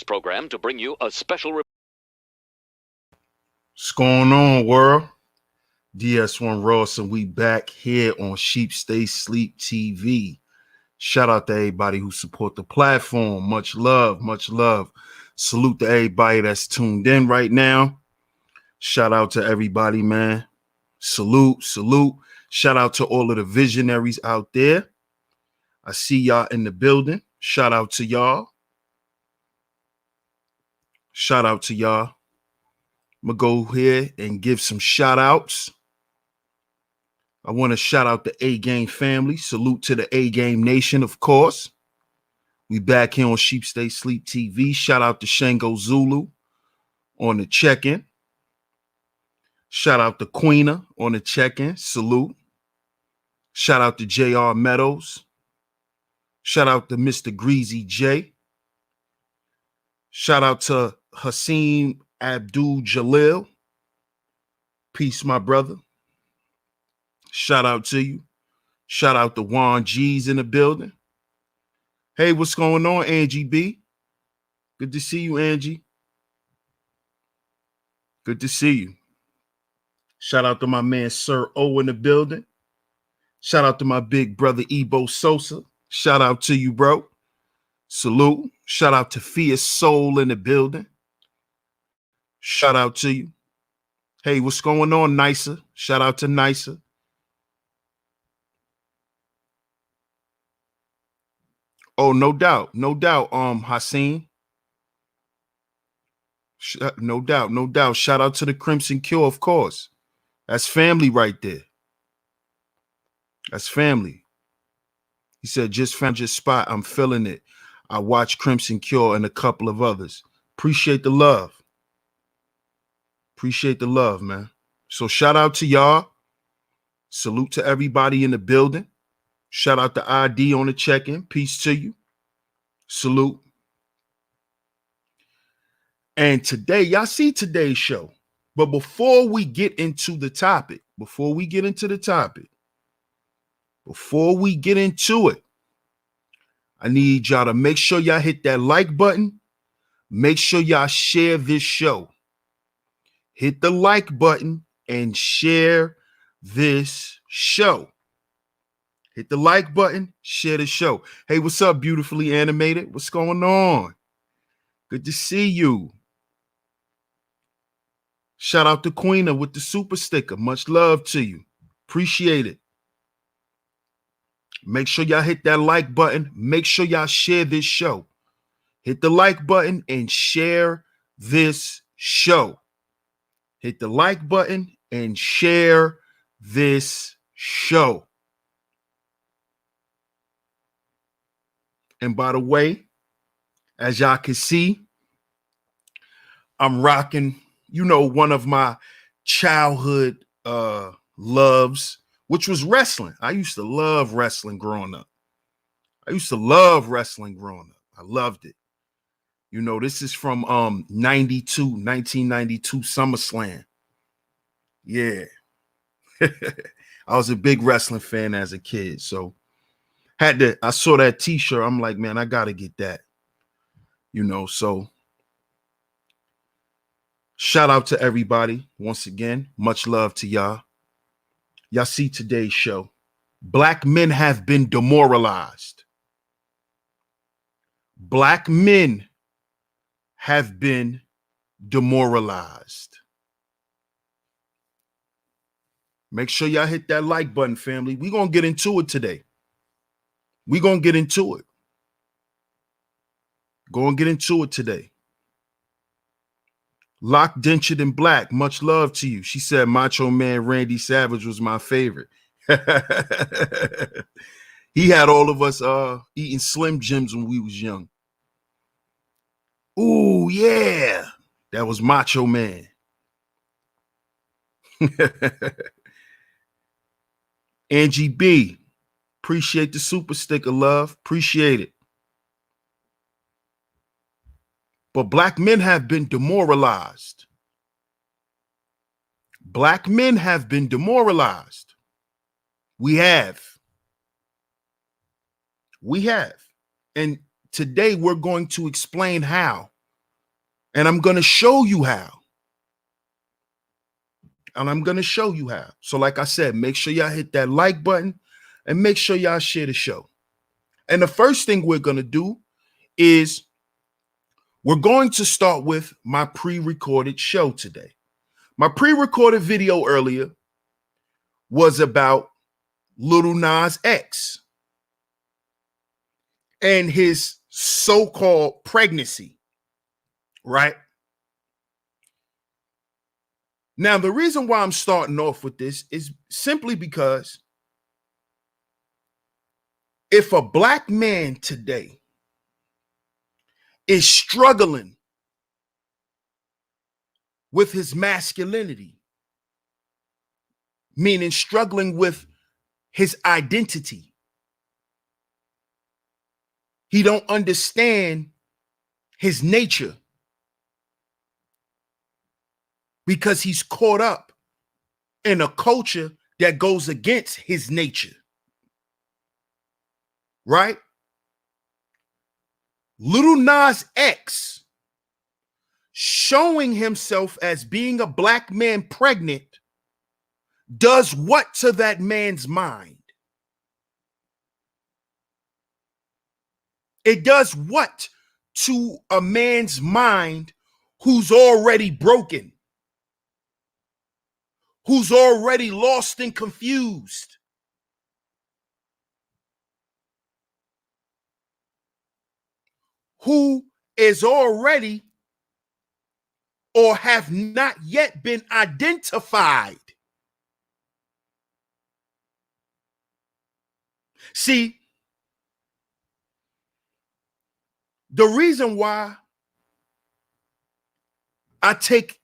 this program to bring you a special report. What's going on, world? DS1 Ross, and we back here on Sheep Stay Sleep TV. Shout out to everybody who support the platform. Much love, much love. Salute to everybody that's tuned in right now. Shout out to everybody, man. Salute, salute. Shout out to all of the visionaries out there. I see y'all in the building. Shout out to y'all. Shout out to y'all. I'm going to go here and give some shout outs. I want to shout out the A-Game family. Salute to the A-Game Nation, of course. We back here on Sheep Stay Sleep TV. Shout out to Shango Zulu on the check-in. Shout out to Queena on the check-in. Salute. Shout out to J.R. Meadows. Shout out to Mr. Greasy J. Shout out to Hasim Abdul Jalil. Peace, my brother. Shout out to you. Shout out to Juan G's in the building. Hey, what's going on, Angie B? Good to see you, Angie. Good to see you. Shout out to my man, Sir O, in the building. Shout out to my big brother, Ebo Sosa. Shout out to you, bro. Salute. Shout out to Fierce Soul in the building. Shout out to you. Hey, what's going on, Nicer? Shout out to Nicer. Oh, no doubt. No doubt, Hasim. No doubt, no doubt. Shout out to the Crimson Cure, of course. That's family right there. That's family. He said, just found your spot. I'm feeling it. I watched Crimson Cure and a couple of others. Appreciate the love. Appreciate the love, man. So shout out to y'all. Salute to everybody in the building. Shout out to ID on the check-in. Peace to you. Salute. And today, y'all see today's show. But before we get into the topic, I need y'all to make sure y'all hit that like button. Make sure y'all share this show. Hit the like button and share this show. Hit the like button, share the show. Hey, what's up, beautifully animated? What's going on? Good to see you. Shout out to Queena with the super sticker. Much love to you. Appreciate it. Make sure y'all hit that like button. Make sure y'all share this show. Hit the like button and share this show. Hit the like button and share this show. And by the way, as y'all can see, I'm rocking, one of my childhood loves, which was wrestling. I used to love wrestling growing up. I loved it. This is from 1992 SummerSlam. Yeah. I was a big wrestling fan as a kid. So I saw that t-shirt. I'm like, man, I got to get that. So shout out to everybody once again. Much love to y'all. Y'all see today's show. Black men have been demoralized. Black men have been demoralized. Make sure y'all hit that like button, family. We're going to get into it today. We're going to get into it. Go and get into it today. Lock Dentured in Black, much love to you. She said Macho Man Randy Savage was my favorite. He had all of us eating Slim Jims when we was young. Ooh, yeah. That was Macho Man. Angie B, appreciate the super sticker, love. Appreciate it. But black men have been demoralized. Black men have been demoralized. We have. And today we're going to explain how And I'm going to show you how. And I'm going to show you how. So like I said, make sure y'all hit that like button and make sure y'all share the show. And the first thing we're going to do is we're going to start with my pre-recorded show today. My pre-recorded video earlier was about Lil Nas X and his so-called pregnancy, right? Now, the reason why I'm starting off with this is simply because if a black man today is struggling with his masculinity, meaning struggling with his identity, he don't understand his nature because he's caught up in a culture that goes against his nature, right? Lil Nas X showing himself as being a black man pregnant does what to that man's mind? It does what to a man's mind who's already broken, who's already lost and confused, who is already or have not yet been identified. See, the reason why I take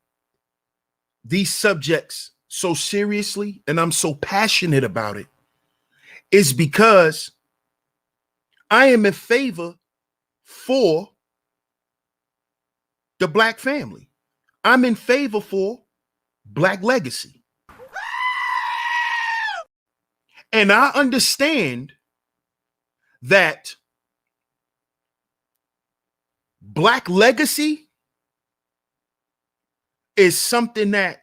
these subjects so seriously and I'm so passionate about it is because I am in favor for the black family. I'm in favor for black legacy. And I understand that black legacy is something that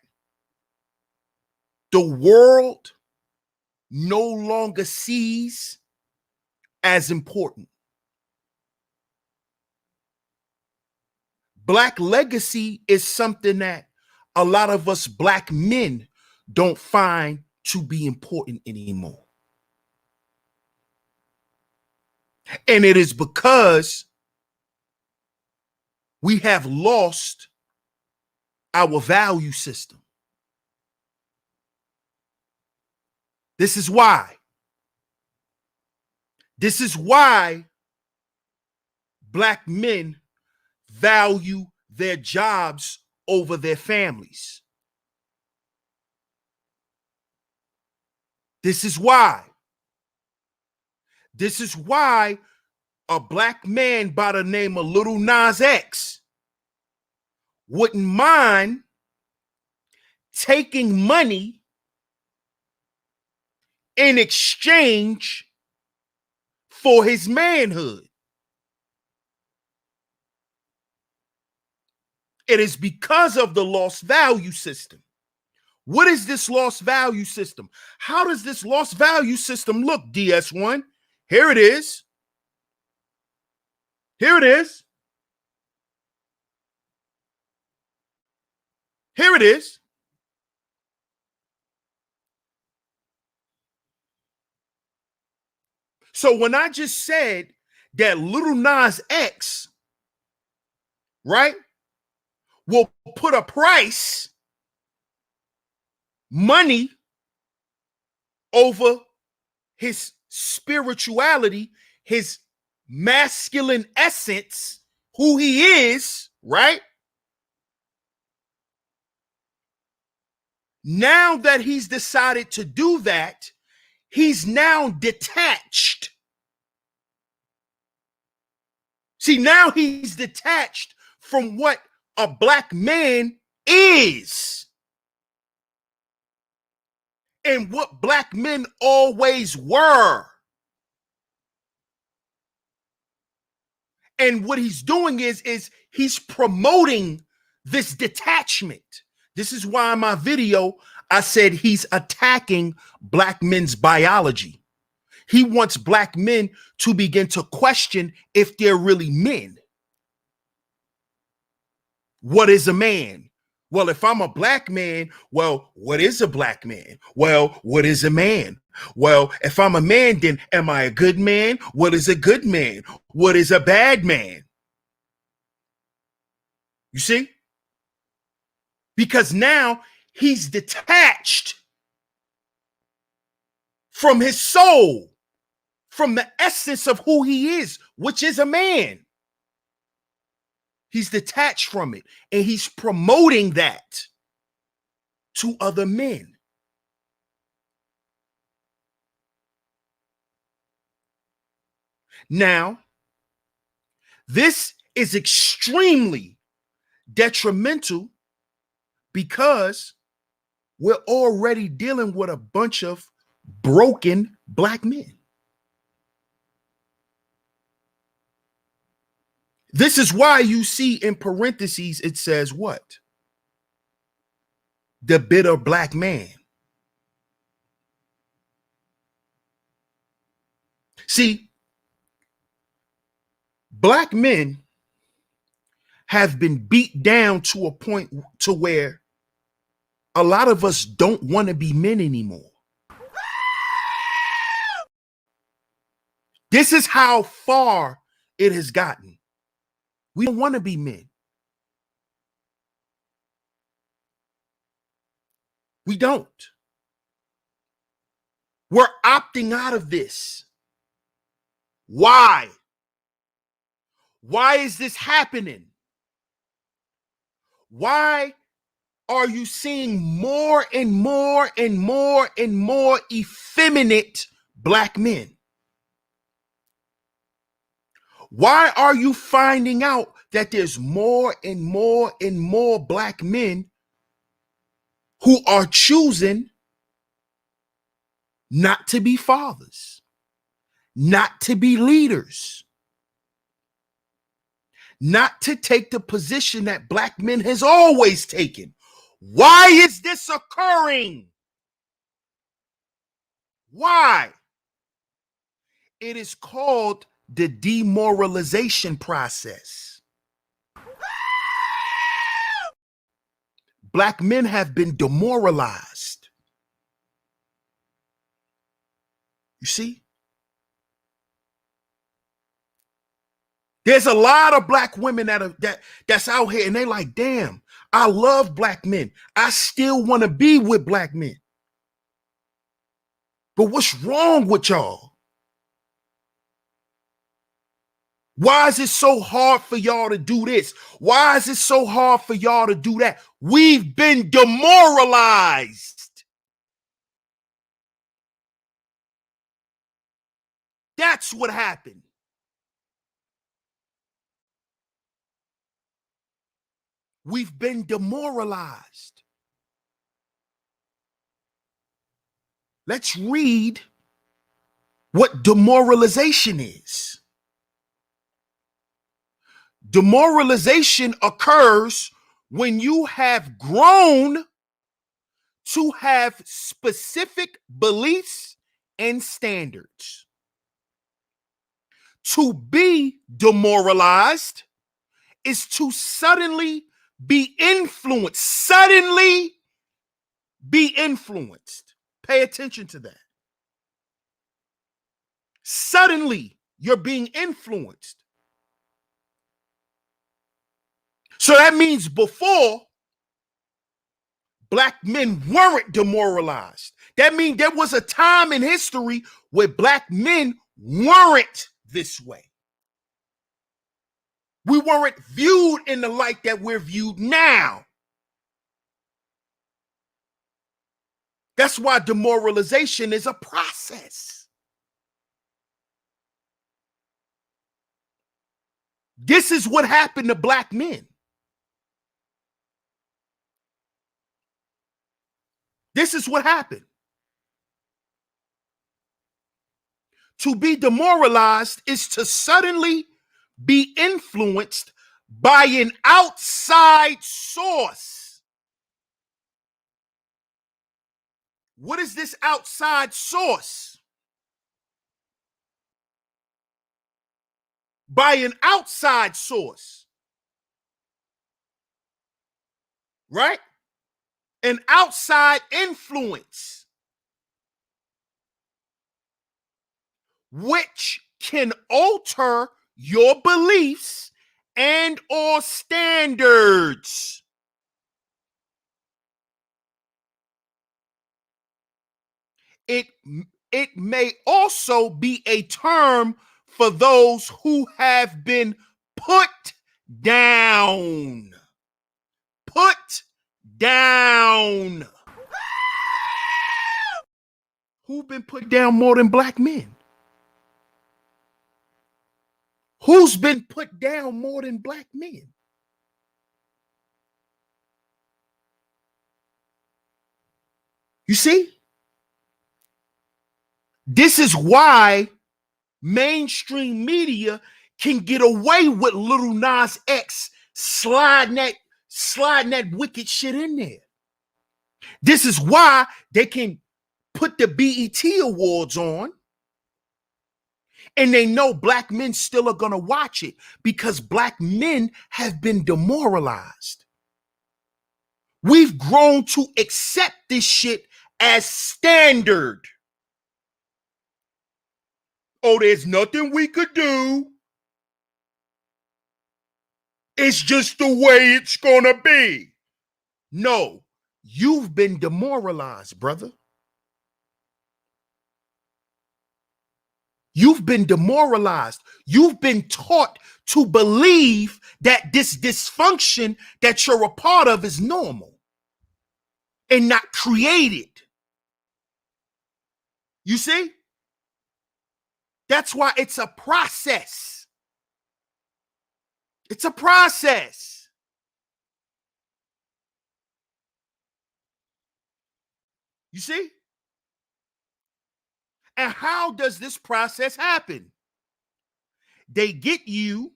the world no longer sees as important. Black legacy is something that a lot of us black men don't find to be important anymore. And it is because we have lost our value system. This is why. This is why black men value their jobs over their families. This is why. This is why a black man by the name of Lil Nas X wouldn't mind taking money in exchange for his manhood. It is because of the lost value system. What is this lost value system? How does this lost value system look, DS1? Here it is. Here it is. Here it is. So when I just said that Lil Nas X, right, will put a price, money, over his spirituality, his masculine essence, who he is, right? Now that he's decided to do that, he's now detached. See, now he's detached from what a black man is and what black men always were. And what he's doing is he's promoting this detachment. This is why in my video, I said he's attacking black men's biology. He wants black men to begin to question if they're really men. What is a man? Well, if I'm a black man, well, what is a black man? Well, what is a man? Well, if I'm a man, then am I a good man? What is a good man? What is a bad man? You see? Because now he's detached from his soul, from the essence of who he is, which is a man. He's detached from it, and he's promoting that to other men. Now, this is extremely detrimental because we're already dealing with a bunch of broken black men. This is why you see in parentheses, it says what? The bitter black man. See, black men have been beat down to a point to where a lot of us don't want to be men anymore. This is how far it has gotten. We don't want to be men. We don't. We're opting out of this. Why? Why is this happening? Why are you seeing more and more and more and more effeminate black men? Why are you finding out that there's more and more and more black men who are choosing not to be fathers, not to be leaders, not to take the position that black men has always taken? Why is this occurring? Why? It is called the demoralization process. Black men have been demoralized. You see? There's a lot of black women that's out here and they like, damn, I love black men. I still want to be with black men. But what's wrong with y'all? Why is it so hard for y'all to do this? Why is it so hard for y'all to do that? We've been demoralized. That's what happened. We've been demoralized. Let's read what demoralization is. Demoralization occurs when you have grown to have specific beliefs and standards. To be demoralized is to suddenly be influenced. Suddenly be influenced. Pay attention to that. Suddenly you're being influenced. So that means before, black men weren't demoralized. That means there was a time in history where black men weren't this way. We weren't viewed in the light that we're viewed now. That's why demoralization is a process. This is what happened to black men. This is what happened. To be demoralized is to suddenly be influenced by an outside source. What is this outside source? By an outside source, right? An outside influence, which can alter your beliefs and or standards. It may also be a term for those who have been put down. Put down. Who've been put down more than black men? Who's been put down more than black men? You see? This is why mainstream media can get away with Little Nas X sliding that wicked shit in there. This is why they can put the BET Awards on and they know black men still are going to watch it because black men have been demoralized. We've grown to accept this shit as standard. Oh, there's nothing we could do. It's just the way it's gonna be. No, you've been demoralized, brother. You've been demoralized. You've been taught to believe that this dysfunction that you're a part of is normal and not created. You see? That's why it's a process. It's a process. You see? And how does this process happen? They get you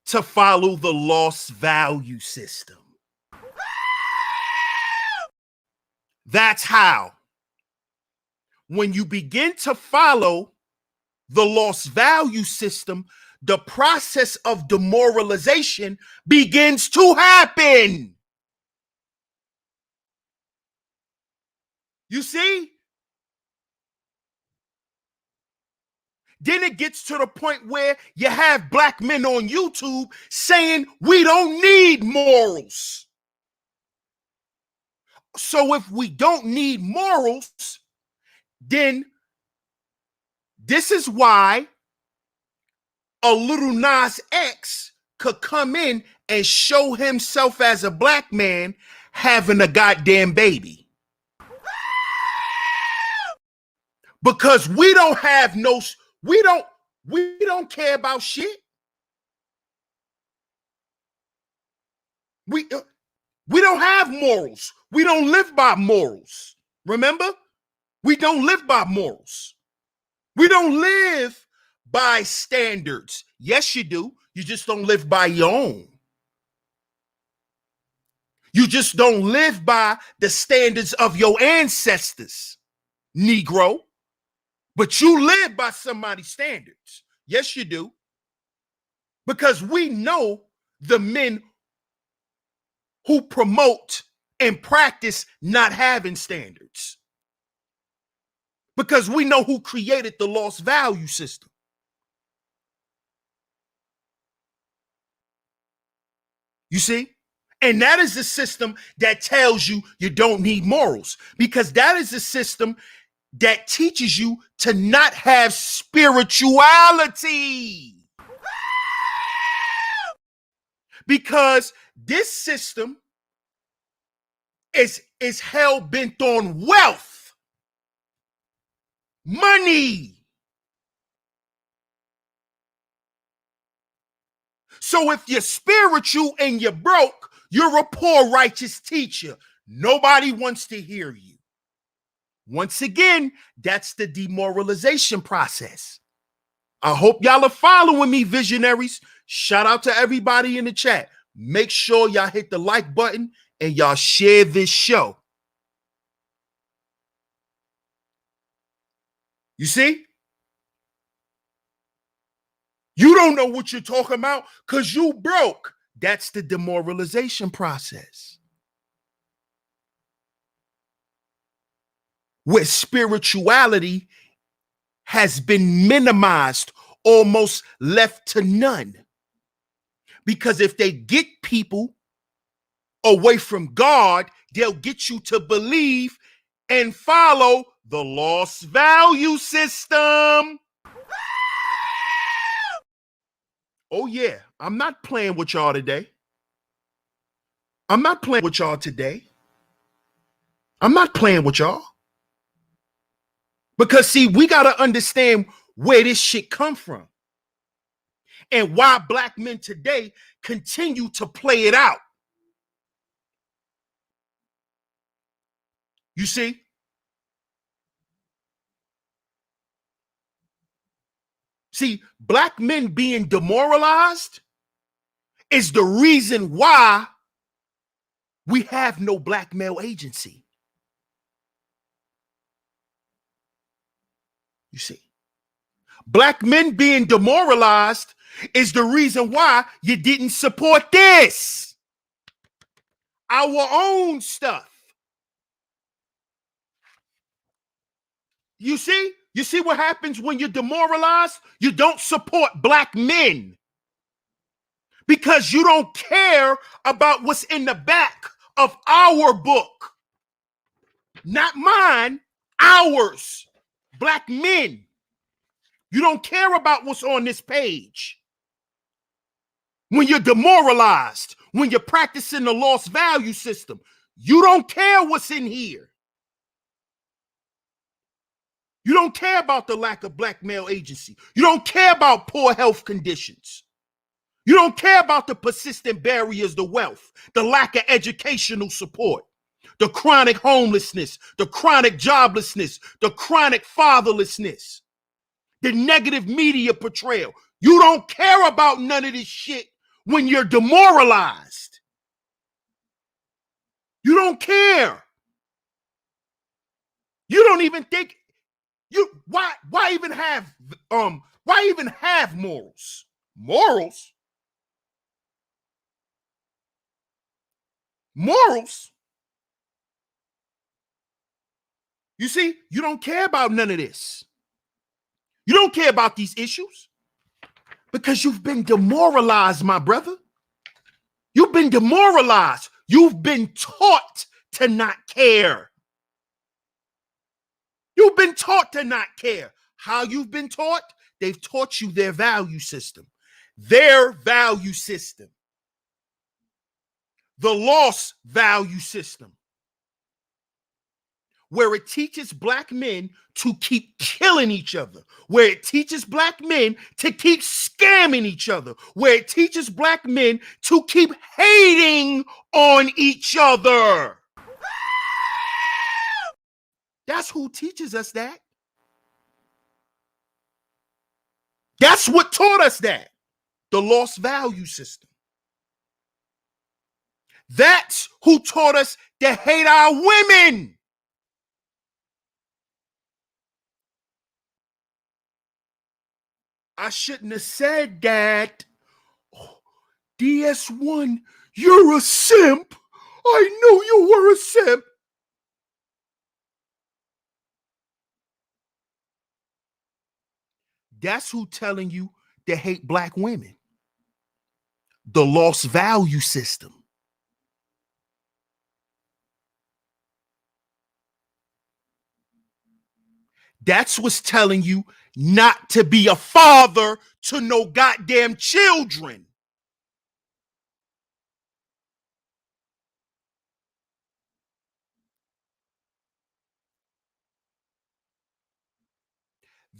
to follow the loss value system. That's how. When you begin to follow the loss value system, the process of demoralization begins to happen. You see? Then it gets to the point where you have black men on YouTube saying we don't need morals. So if we don't need morals, then this is why a Little Nas X could come in and show himself as a black man having a goddamn baby. Because we don't have no, we don't care about shit. We don't have morals. We don't live by morals. Remember? We don't live by morals. We don't live by standards. Yes, you do. You just don't live by your own. You just don't live by the standards of your ancestors, Negro. But you live by somebody's standards. Yes, you do. Because we know the men who promote and practice not having standards. Because we know who created the loss value system. You see? And that is the system that tells you you don't need morals. Because that is the system that teaches you to not have spirituality. Because this system is hell-bent on wealth, money. So if you're spiritual and you're broke, you're a poor righteous teacher. Nobody wants to hear you. Once again, that's the demoralization process. I hope y'all are following me, visionaries. Shout out to everybody in the chat. Make sure y'all hit the like button and y'all share this show. You see? You don't know what you're talking about because you broke. That's the demoralization process. Where spirituality has been minimized, almost left to none. Because if they get people away from God, they'll get you to believe and follow the lost value system. Oh, yeah, I'm not playing with y'all today. I'm not playing with y'all today. I'm not playing with y'all. Because, see, we got to understand where this shit come from and why black men today continue to play it out. You see? See, black men being demoralized is the reason why we have no black male agency. You see? Black men being demoralized is the reason why you didn't support this. Our own stuff. You see? You see what happens when you're demoralized? You don't support black men because you don't care about what's in the back of our book. Not mine, ours. Black men. You don't care about what's on this page. When you're demoralized, when you're practicing the lost value system, you don't care what's in here. You don't care about the lack of black male agency. You don't care about poor health conditions. You don't care about the persistent barriers to wealth, the lack of educational support, the chronic homelessness, the chronic joblessness, the chronic fatherlessness, the negative media portrayal. You don't care about none of this shit when you're demoralized. You don't care. You don't even think why even have morals? Morals? Morals? You see, you don't care about none of this. You don't care about these issues because you've been demoralized, my brother. You've been demoralized. You've been taught to not care. You've been taught to not care. How you've been taught? They've taught you their value system. Their value system. The lost value system. Where it teaches black men to keep killing each other, where it teaches black men to keep scamming each other, where it teaches black men to keep hating on each other. That's who teaches us that. That's what taught us that. The lost value system. That's who taught us to hate our women. I shouldn't have said that. Oh, DS1, you're a simp. I knew you were a simp. That's who telling you to hate black women. The lost value system. That's what's telling you not to be a father to no goddamn children.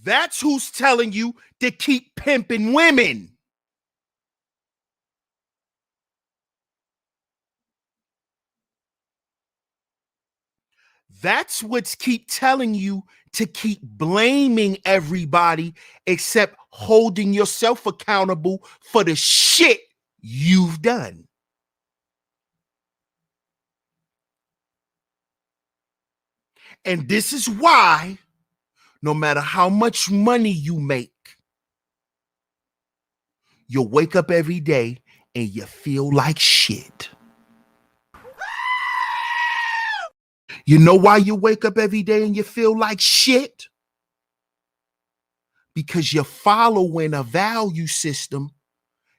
That's who's telling you to keep pimping women. That's what's keep telling you to keep blaming everybody except holding yourself accountable for the shit you've done. And this is why, no matter how much money you make, you'll wake up every day and you feel like shit. You know why you wake up every day and you feel like shit? Because you're following a value system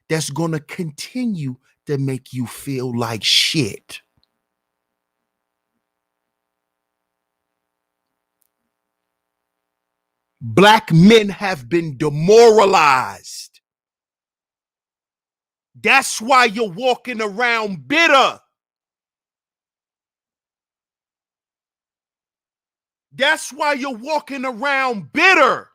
that's going to continue to make you feel like shit. Black men have been demoralized. That's why you're walking around bitter. That's why you're walking around bitter.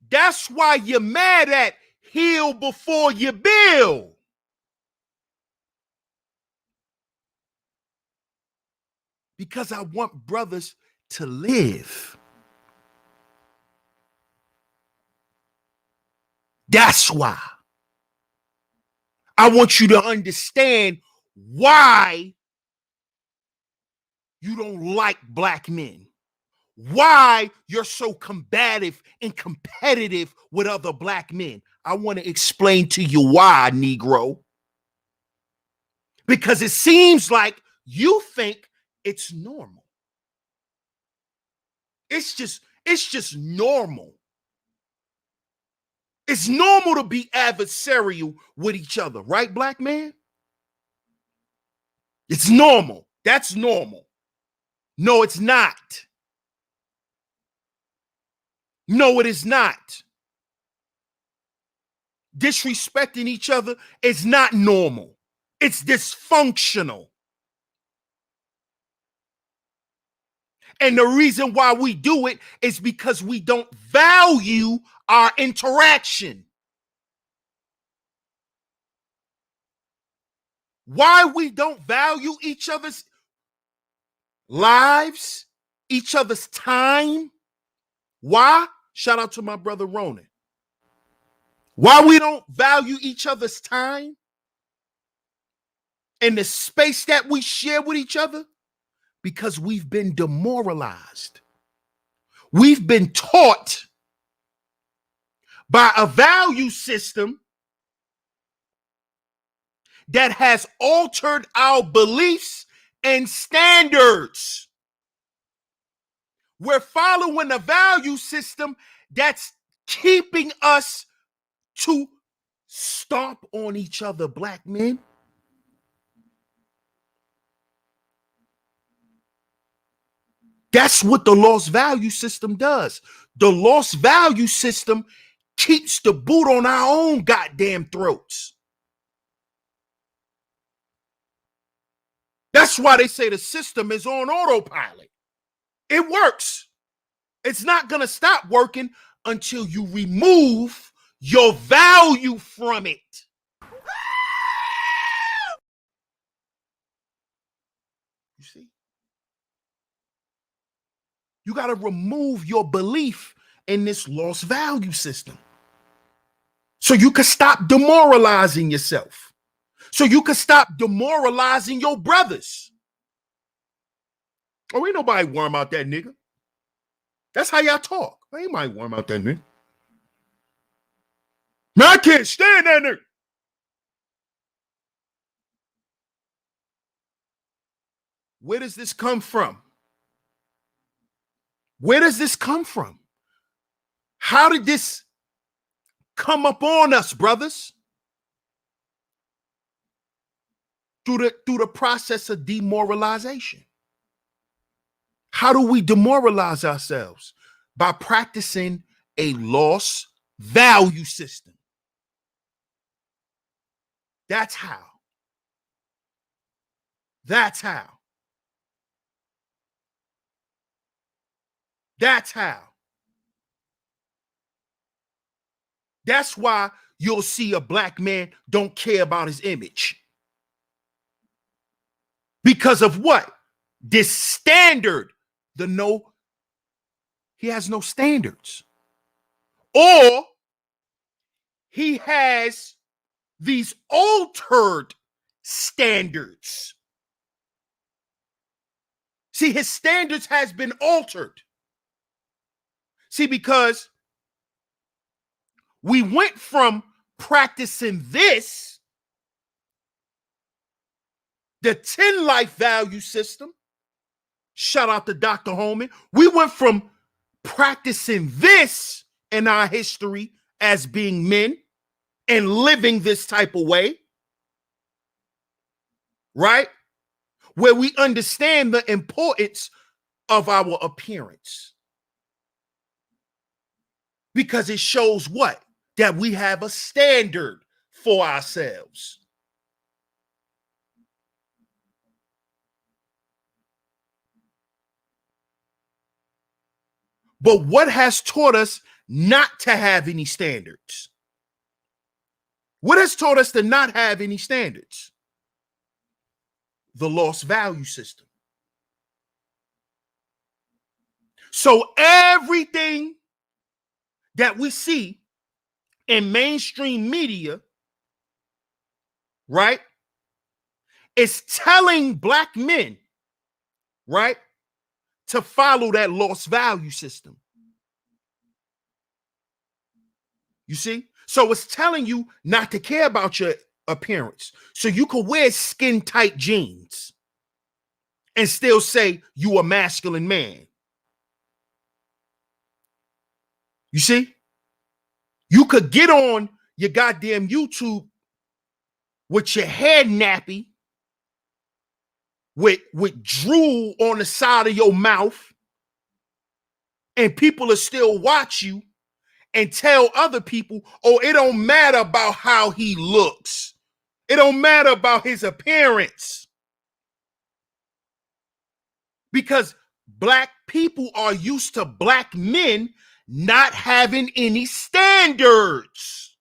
That's why you're mad at heal before you build. Because I want brothers to live. That's why. I want you to understand why you don't like black men. Why you're so combative and competitive with other black men. I want to explain to you why, Negro. Because it seems like you think it's normal. It's just normal. It's normal to be adversarial with each other, right, black man? It's normal. That's normal. No, it's not. No, it is not. Disrespecting each other is not normal. It's dysfunctional. And the reason why we do it is because we don't value our interaction. Why we don't value each other's lives, each other's time. Why? Shout out to my brother Ronan. Why we don't value each other's time and the space that we share with each other? Because we've been demoralized. We've been taught by a value system that has altered our beliefs and standards. We're following a value system that's keeping us to stomp on each other, black men. That's what the lost value system does. The lost value system keeps the boot on our own goddamn throats. That's why they say the system is on autopilot. It works. It's not going to stop working until you remove your value from it. You see? You got to remove your belief in this lost value system so you can stop demoralizing yourself, so you can stop demoralizing your brothers. Oh, ain't nobody worrying about that nigga. That's how y'all talk. Ain't nobody worrying about that nigga. Man, I can't stand that nigga. Where does this come from? Where does this come from? How did this come up on us, brothers? Through the process of demoralization. How do we demoralize ourselves? By practicing a lost value system. That's how. That's how. That's how. That's why you'll see a black man don't care about his image. Because of what? This standard. He has no standards. Or he has these altered standards. See, his standards has been altered. See, because we went from practicing this, the 10 life value system. Shout out to Dr. Holman. We went from practicing this in our history as being men and living this type of way, right? Where we understand the importance of our appearance. Because it shows what? That we have a standard for ourselves. But what has taught us not to have any standards? What has taught us to not have any standards? The lost value system. So everything that we see in mainstream media, right, is telling black men, right, to follow that lost value system. You see? So it's telling you not to care about your appearance. So you can wear skin tight jeans and still say you a masculine man. You see? You could get on your goddamn YouTube with your head nappy, with drool on the side of your mouth, and people will still watch you and tell other people, oh, it don't matter about how he looks. It don't matter about his appearance. Because black people are used to black men not having any standards.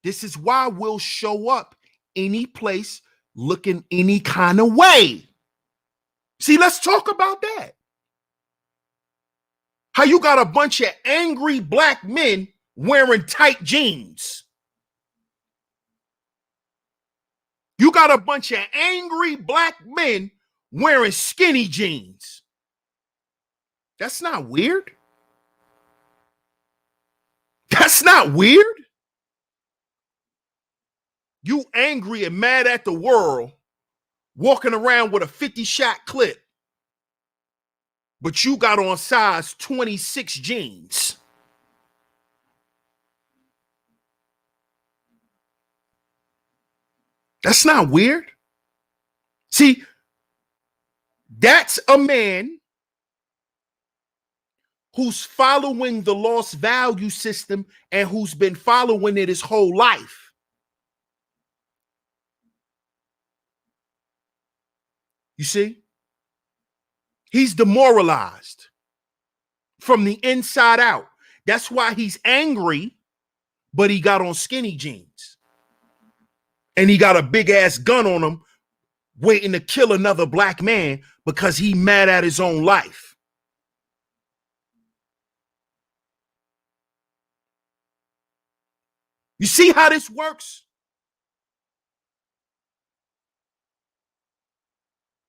This is why we'll show up any place looking any kind of way. See, let's talk about that. How you got a bunch of angry black men wearing tight jeans. You got a bunch of angry black men wearing skinny jeans. That's not weird. That's not weird. You angry and mad at the world, walking around with a 50-shot clip, but you got on size 26 jeans. That's not weird. See, that's a man who's following the lost value system and who's been following it his whole life. You see? He's demoralized from the inside out. That's why he's angry, but he got on skinny jeans. And he got a big ass gun on him waiting to kill another black man because he mad at his own life. You see how this works?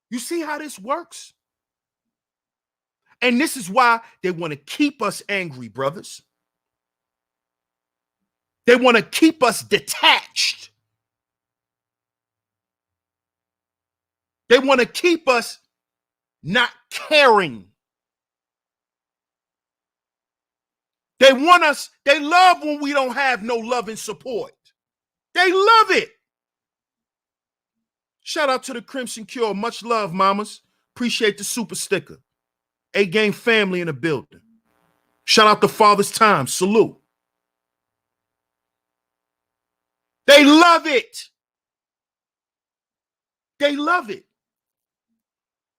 You see how this works? And this is why they want to keep us angry, brothers. They want to keep us detached. They want to keep us not caring. They want us, they love when we don't have no love and support. They love it. Shout out to the Crimson Cure. Much love, mamas. Appreciate the super sticker. A-Game family in the building. Shout out to Father's Time. Salute. They love it. They love it.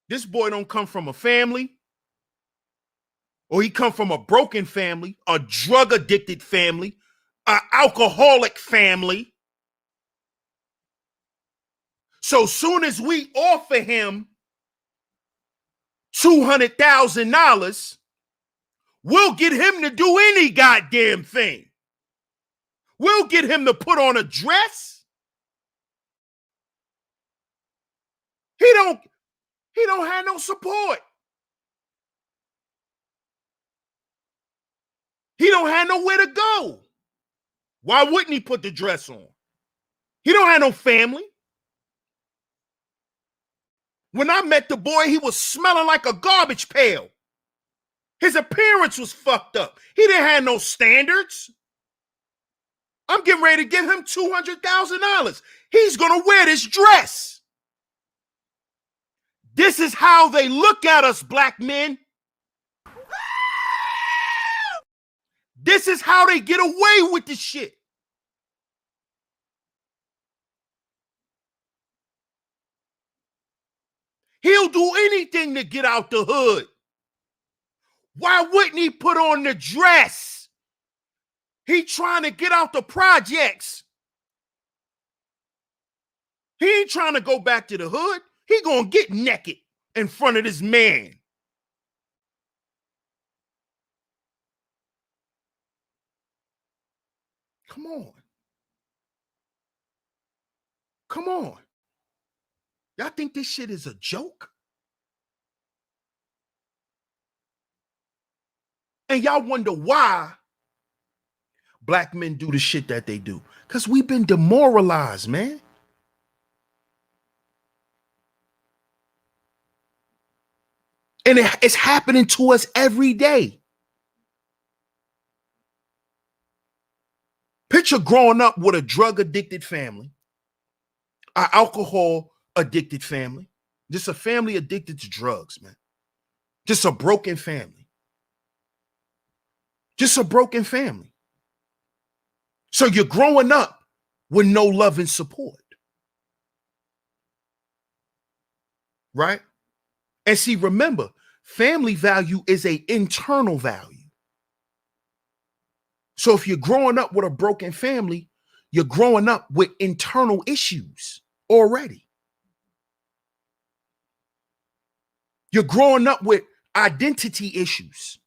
This boy don't come from a family, or he come from a broken family, a drug-addicted family, an alcoholic family. So soon as we offer him $200,000, we'll get him to do any goddamn thing. We'll get him to put on a dress. He don't have no support. He don't have nowhere to go. Why wouldn't he put the dress on? He don't have no family. When I met the boy, he was smelling like a garbage pail. His appearance was fucked up. He didn't have no standards. I'm getting ready to give him $200,000. He's going to wear this dress. This is how they look at us, black men. This is how they get away with this shit. He'll do anything to get out the hood. Why wouldn't he put on the dress? He trying to get out the projects. He ain't trying to go back to the hood. He gonna get naked in front of this man. Come on. Come on. Y'all think this shit is a joke? And y'all wonder why black men do the shit that they do. Because we've been demoralized, man. And it's happening to us every day. Picture growing up with a drug-addicted family, an alcohol-addicted family, just a family addicted to drugs, man. Just a broken family. Just a broken family. So you're growing up with no love and support. Right? And see, remember, family value is an internal value. So if you're growing up with a broken family, you're growing up with internal issues already. You're growing up with identity issues.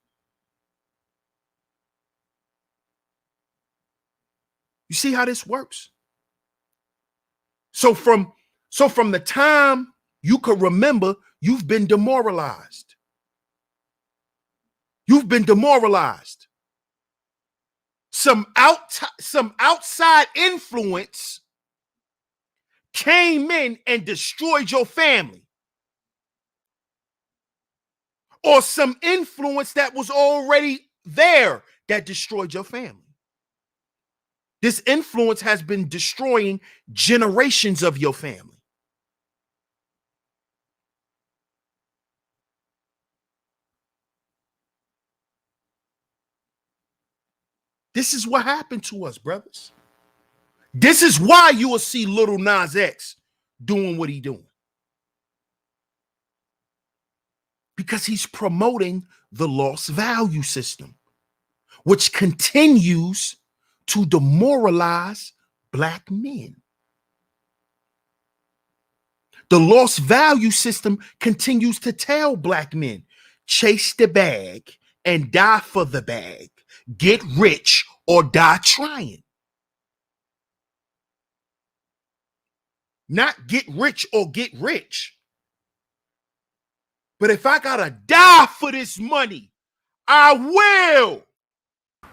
You see how this works? So from the time you could remember, you've been demoralized. You've been demoralized. Some outside influence came in and destroyed your family. Or some influence that was already there that destroyed your family. This influence has been destroying generations of your family. This is what happened to us, brothers. This is why you will see Little Nas X doing what he's doing. Because he's promoting the lost value system, which continues to demoralize black men. The lost value system continues to tell black men, chase the bag and die for the bag. Get rich or die trying. Not get rich or get rich. But if I gotta die for this money, I will. You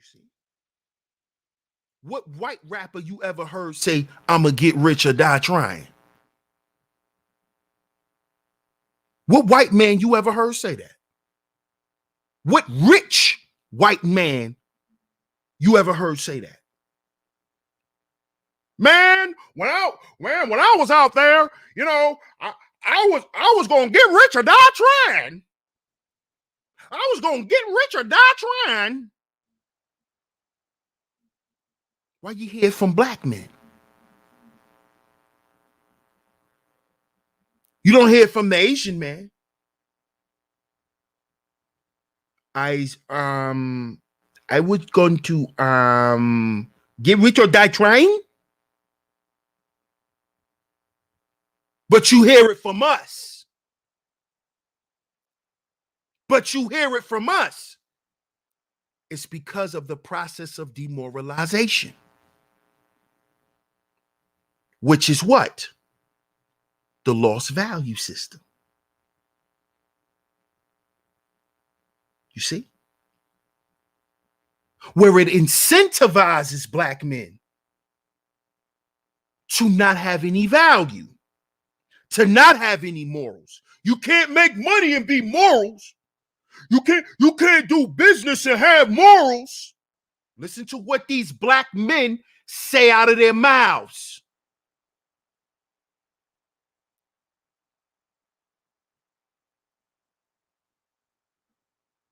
see? What white rapper you ever heard say, I'ma get rich or die trying? What white man you ever heard say that? What rich white man you ever heard say that? Man, when I was out there, you know, I was gonna get rich or die trying. I was gonna get rich or die trying. Why you hear from black men? You don't hear from the Asian man. I was going to get rid of that train, but you hear it from us. But you hear it from us. It's because of the process of demoralization, which is what? The lost value system. You see? Where it incentivizes black men to not have any value, to not have any morals. You can't make money and be morals. You can't do business and have morals. Listen to what these black men say out of their mouths.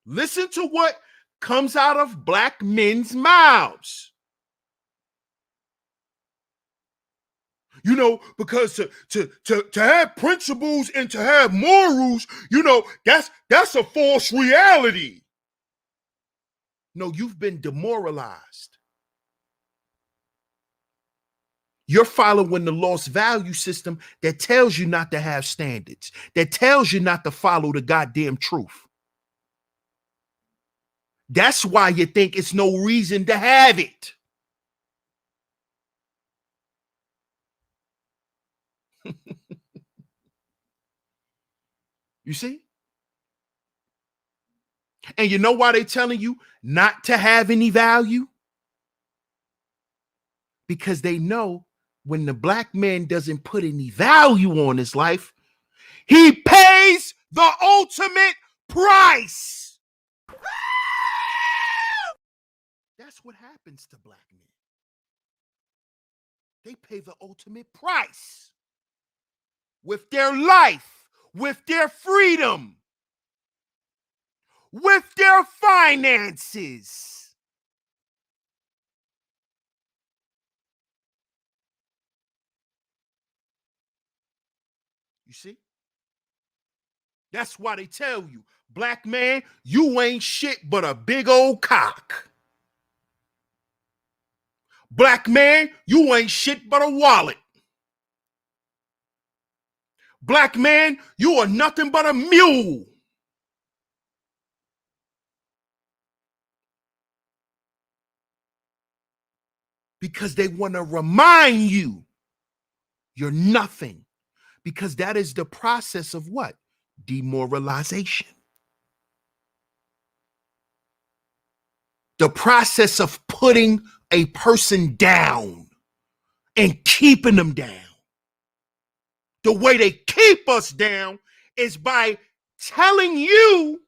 Listen to what comes out of black men's mouths. You know, because to have principles and to have morals, you know, that's a false reality. No, you've been demoralized. You're following the lost value system that tells you not to have standards, that tells you not to follow the goddamn truth. That's why you think it's no reason to have it. You see? And you know why they're telling you not to have any value? Because they know when the black man doesn't put any value on his life, he pays the ultimate price. That's what happens to black men. They pay the ultimate price with their life, with their freedom, with their finances. You see? That's why they tell you, black man, you ain't shit but a big old cock. Black man, you ain't shit but a wallet. Black man, you are nothing but a mule. Because they want to remind you you're nothing. Because that is the process of what? Demoralization. The process of putting a person down and keeping them down. The way they keep us down is by telling you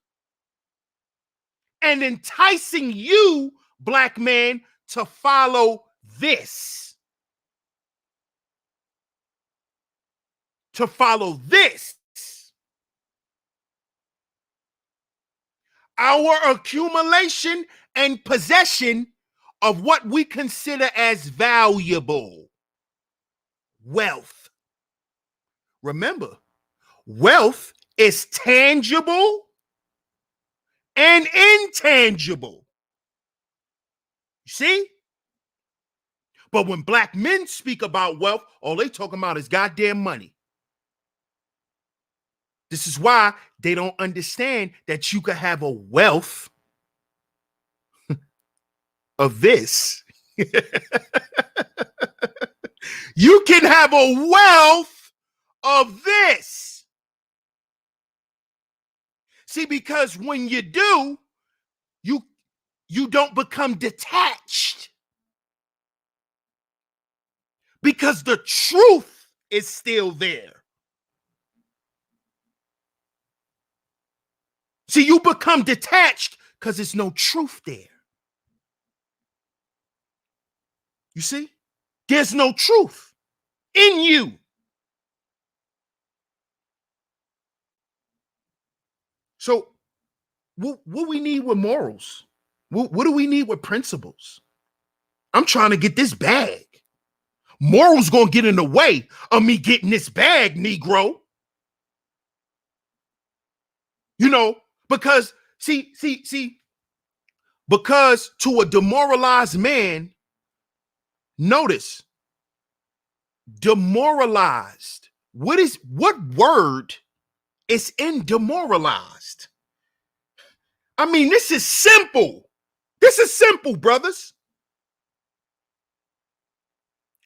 and enticing you, black man, to follow this. To follow this. Our accumulation and possession of what we consider as valuable. Wealth. Remember, wealth is tangible and intangible. You see? But when black men speak about wealth, all they talking about is goddamn money. This is why they don't understand that you could have a wealth of this. You can have a wealth of this. See, because when you do, you don't become detached. Because the truth is still there. See, you become detached because there's no truth there. You see? There's no truth in you. So what we need with morals? What do we need with principles? I'm trying to get this bag. Morals gonna get in the way of me getting this bag, Negro. You know, because See, because to a demoralized man, notice, demoralized. What word is in demoralized? I mean, this is simple. This is simple, brothers.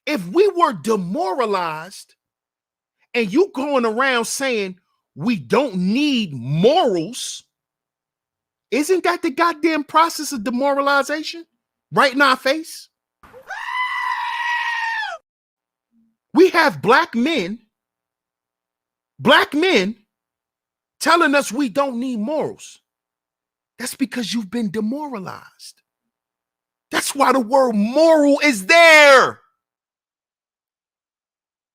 If we were demoralized and you going around saying we don't need morals, isn't that the goddamn process of demoralization right in our face? We have black men telling us we don't need morals. That's because you've been demoralized. That's why the word moral is there.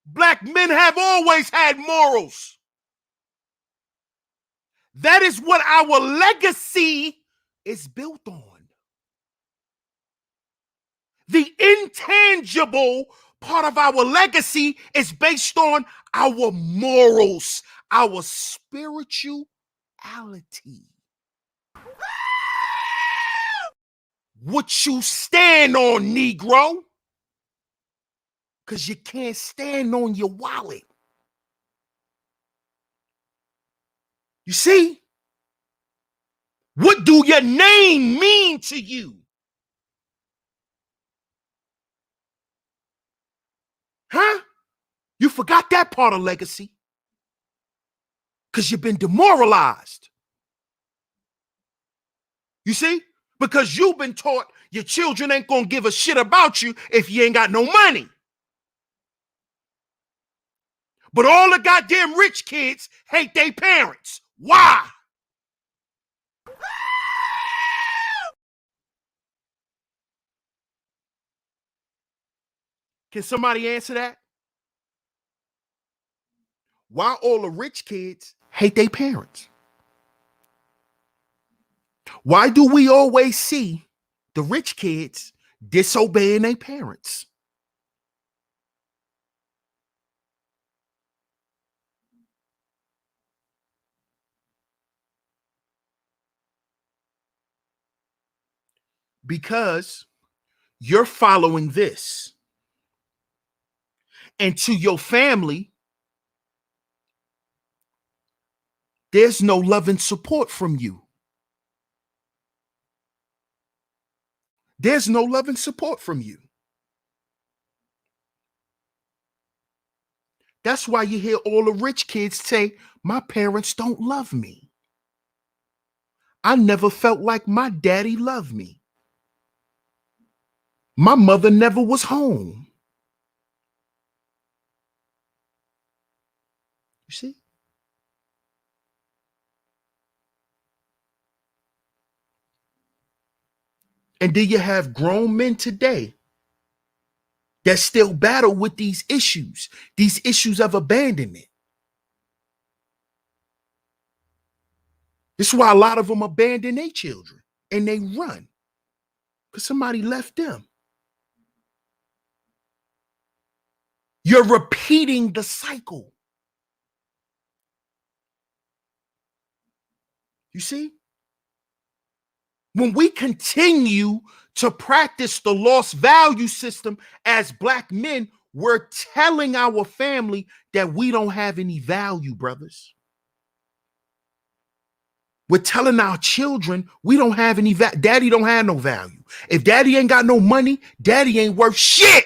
Black men have always had morals. That is what our legacy is built on. The intangible part of our legacy is based on our morals, our spirituality. What you stand on, Negro? Because you can't stand on your wallet. You see? What do your name mean to you? Huh? You forgot that part of legacy because you've been demoralized. You see? Because you've been taught your children ain't gonna give a shit about you if you ain't got no money. But all the goddamn rich kids hate their parents. Why? Can somebody answer that? Why all the rich kids hate their parents? Why do we always see the rich kids disobeying their parents? Because you're following this. And to your family, there's no love and support from you. There's no love and support from you. That's why you hear all the rich kids say, my parents don't love me. I never felt like my daddy loved me. My mother never was home. You see? And then you have grown men today that still battle with these issues of abandonment. This is why a lot of them abandon their children and they run because somebody left them. You're repeating the cycle. You see? When we continue to practice the lost value system as black men, we're telling our family that we don't have any value, brothers. We're telling our children we don't have any value. Daddy don't have no value. If daddy ain't got no money, daddy ain't worth shit.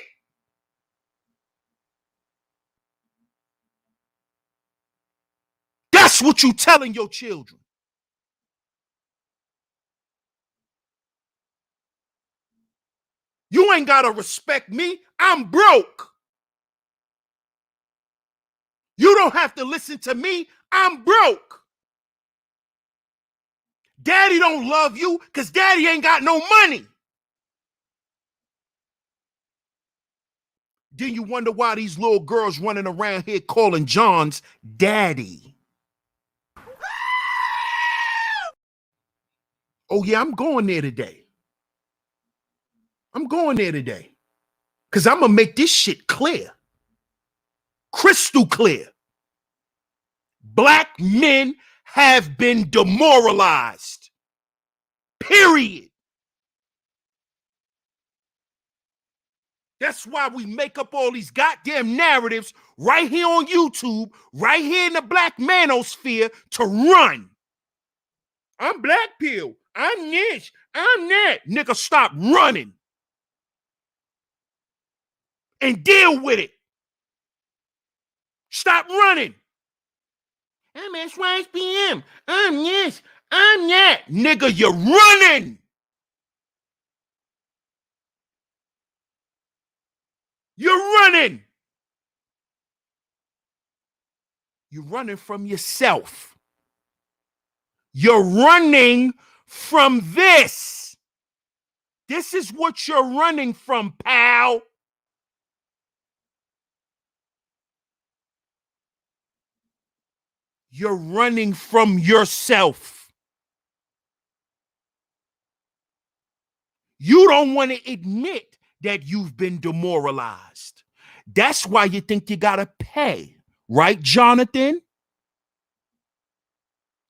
That's what you telling your children. You ain't got to respect me. I'm broke. You don't have to listen to me. I'm broke. Daddy don't love you because daddy ain't got no money. Then you wonder why these little girls running around here calling John's daddy. Oh yeah, I'm going there today. I'm going there today. Because I'm going to make this shit clear. Crystal clear. Black men have been demoralized. Period. That's why we make up all these goddamn narratives right here on YouTube, right here in the black manosphere to run. I'm black pill. I'm this. I'm that. Nigga, stop running and deal with it. Stop running. I'm SYSPM. I'm this. I'm that. Nigga, you're running. You're running. You're running from yourself. You're running from this. This is what you're running from, pal. You're running from yourself. You don't want to admit that you've been demoralized. That's why you think you got to pay. Right, Jonathan?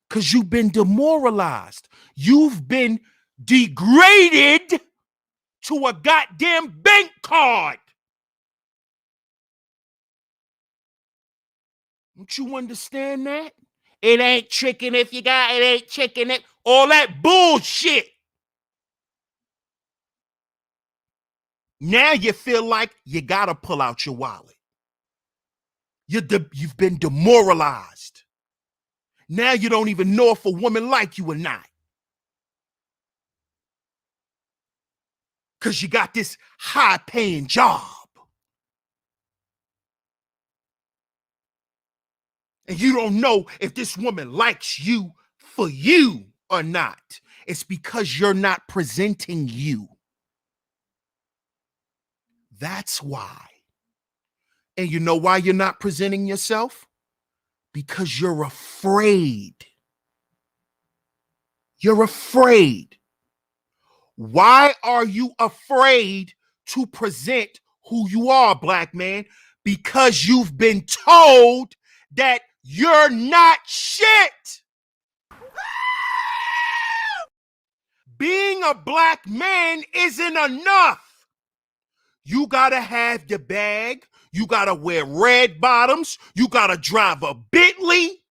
Because you've been demoralized. You've been degraded to a goddamn bank card. Don't you understand that? It ain't chicken if you got it, ain't chicken it. All that bullshit. Now you feel like you got to pull out your wallet. You've been demoralized. Now you don't even know if a woman like you or not. Because you got this high-paying job. And you don't know if this woman likes you for you or not. It's because you're not presenting you. That's why. And you know why you're not presenting yourself? Because you're afraid. You're afraid. Why are you afraid to present who you are, black man? Because you've been told that you're not shit. Being a black man isn't enough. You gotta have the bag. You gotta wear red bottoms. You gotta drive a Bentley.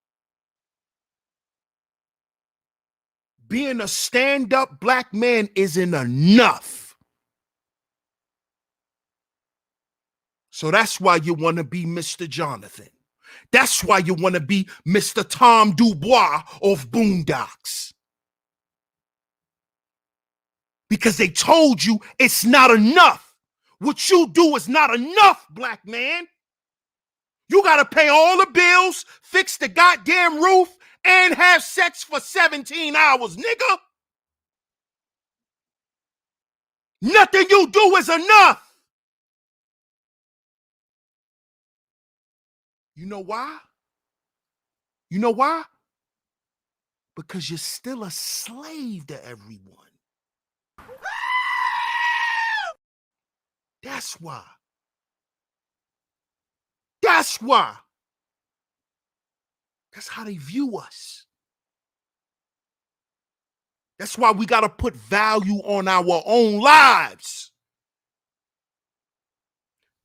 Being a stand-up black man isn't enough. So that's why you want to be Mr. Jonathan. That's why you want to be Mr. Tom Dubois of Boondocks. Because they told you it's not enough. What you do is not enough, black man. You got to pay all the bills, fix the goddamn roof, and have sex for 17 hours, nigga. Nothing you do is enough. You know why? You know why? Because you're still a slave to everyone. That's why. That's why. That's how they view us. That's why we got to put value on our own lives.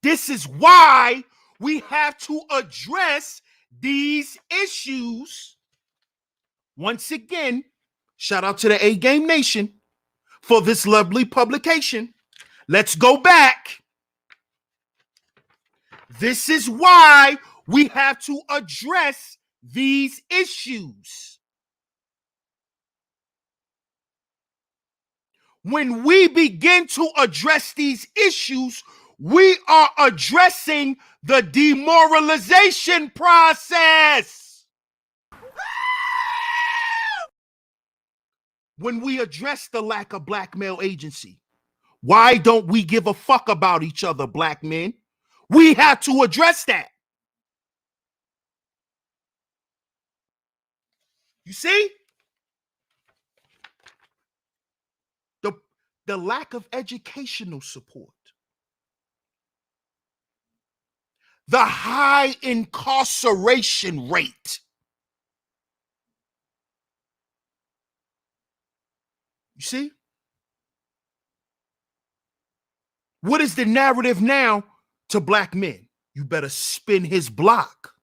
This is why we have to address these issues. Once again, shout out to the A Game Nation for this lovely publication. Let's go back. This is why we have to address these issues. When we begin to address these issues, we are addressing the demoralization process. When we address the lack of black male agency, why don't we give a fuck about each other, black men? We have to address that. You see? The lack of educational support. The high incarceration rate. You see? What is the narrative now to black men? You better spin his block.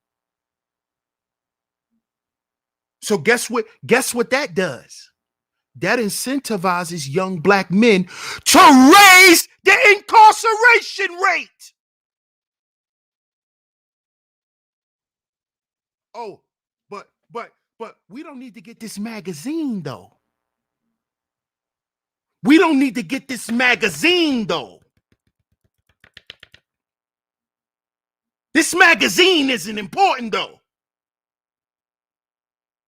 So guess what? Guess what that does? That incentivizes young black men to raise the incarceration rate. Oh, but we don't need to get this magazine though. We don't need to get this magazine though. This magazine isn't important though.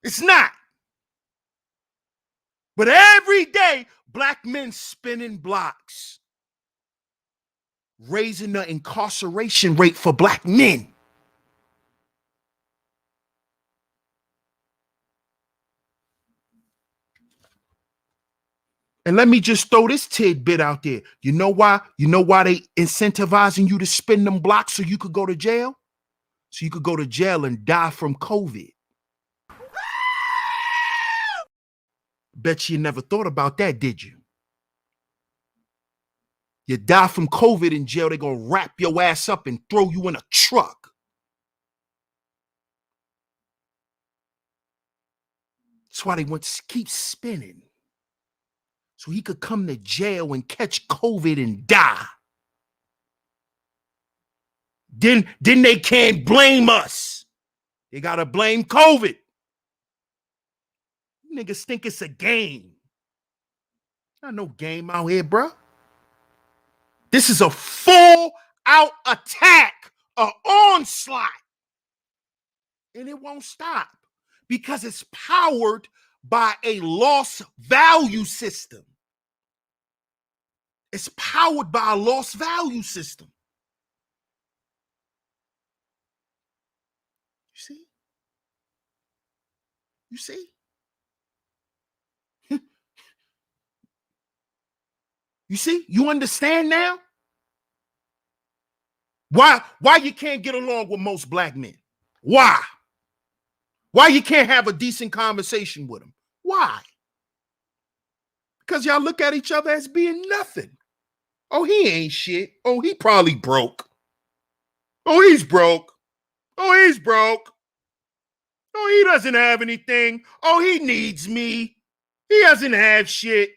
It's not. But every day, black men spinning blocks, raising the incarceration rate for black men. And let me just throw this tidbit out there. You know why? You know why they incentivizing you to spin them blocks so you could go to jail? So you could go to jail and die from COVID. Bet you never thought about that, did you? You die from COVID in jail, they're going to wrap your ass up and throw you in a truck. That's why they want to keep spinning. So he could come to jail and catch COVID and die. Then they can't blame us. They got to blame COVID. You niggas think it's a game. Not no game out here, bro. This is a full-out attack, an onslaught. And it won't stop because it's powered by a lost value system. It's powered by a lost value system. You see? You see? You see? You understand now? Why you can't get along with most black men? Why? Why you can't have a decent conversation with them? Why? Because y'all look at each other as being nothing. Oh, he ain't shit. Oh, he probably broke. Oh, he's broke. Oh, he's broke. Oh, he doesn't have anything. Oh, he needs me. He doesn't have shit.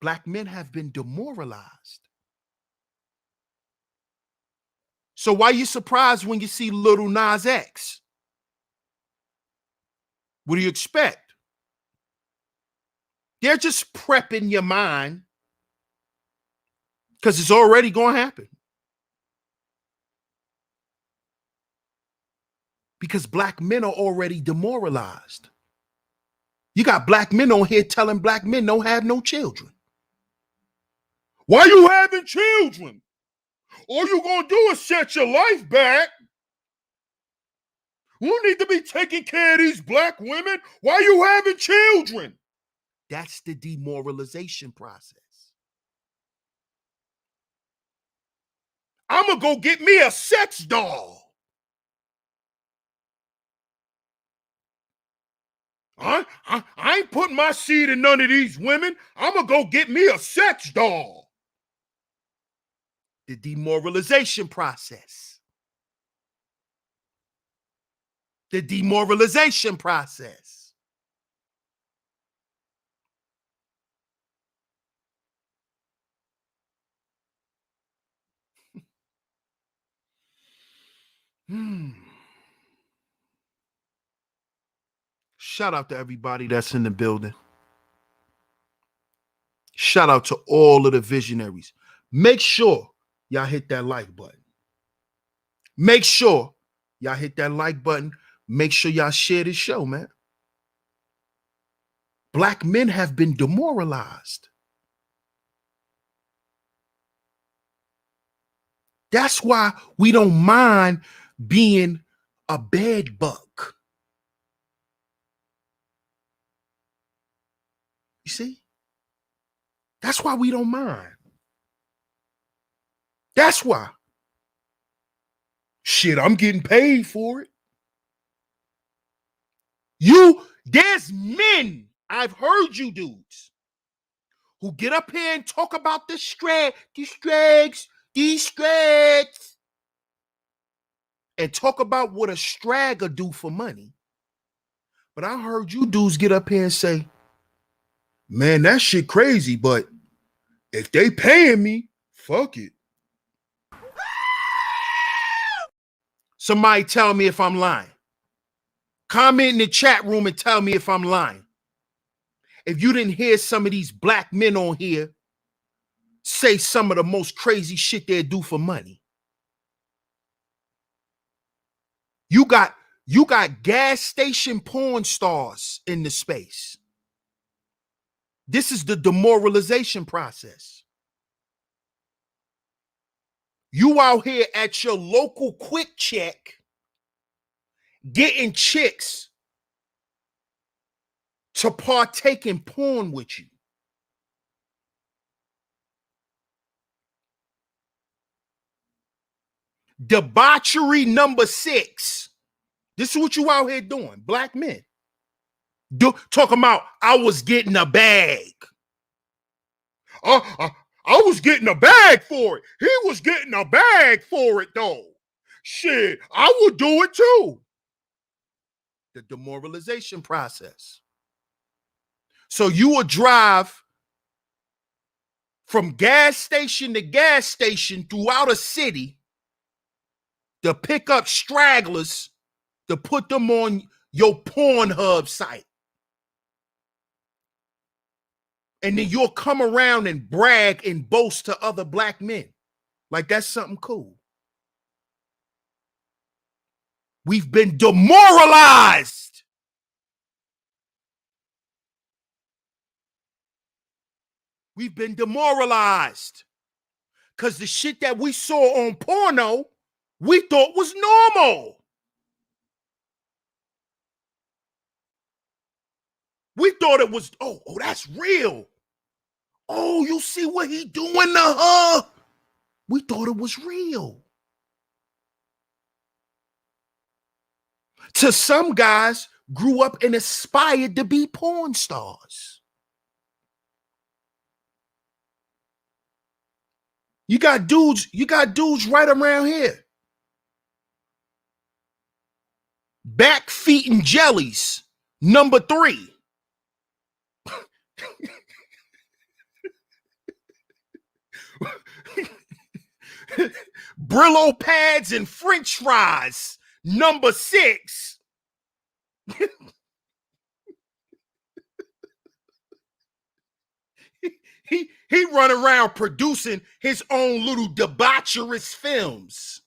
Black men have been demoralized. So why are you surprised when you see Little Nas X? What do you expect? They're just prepping your mind because it's already going to happen. Because black men are already demoralized. You got black men on here telling black men don't have no children. Why you having children? All you gonna do is set your life back. You need to be taking care of these black women. Why you having children? That's the demoralization process. I'm gonna go get me a sex doll. I ain't putting my seed in none of these women. I'm gonna go get me a sex doll. The demoralization process. The demoralization process. Shout out to everybody that's in the building. Shout out to all of the visionaries. Make sure y'all hit that like button. Make sure y'all hit that like button. Make sure y'all share this show, man. Black men have been demoralized. That's why we don't mind being a bed bug. You see? That's why we don't mind. That's why. Shit, I'm getting paid for it. There's men, I've heard you dudes, who get up here and talk about these strags, and talk about what a stragger do for money. But I heard you dudes get up here and say, man, that shit crazy, but if they paying me, fuck it. Somebody tell me if I'm lying. Comment in the chat room and tell me if I'm lying. If you didn't hear some of these black men on here say some of the most crazy shit they do for money. You got gas station porn stars in the space. This is the demoralization process. You out here at your local quick check getting chicks to partake in porn with you. Debauchery number 6. This is what you out here doing, black men. Talking about, I was getting a bag. I was getting a bag for it. He was getting a bag for it, though. Shit, I would do it too. The demoralization process. So you will drive from gas station to gas station throughout a city to pick up stragglers to put them on your Pornhub site. And then you'll come around and brag and boast to other black men. Like that's something cool. We've been demoralized. We've been demoralized. Because the shit that we saw on porno, we thought was normal. We thought it was, oh, that's real. Oh, you see what he doing to her? We thought it was real. To some guys, grew up and aspired to be porn stars. You got dudes right around here. Back, feet, and jellies, number 3. Brillo pads and French fries, number 6. He run around producing his own little debaucherous films.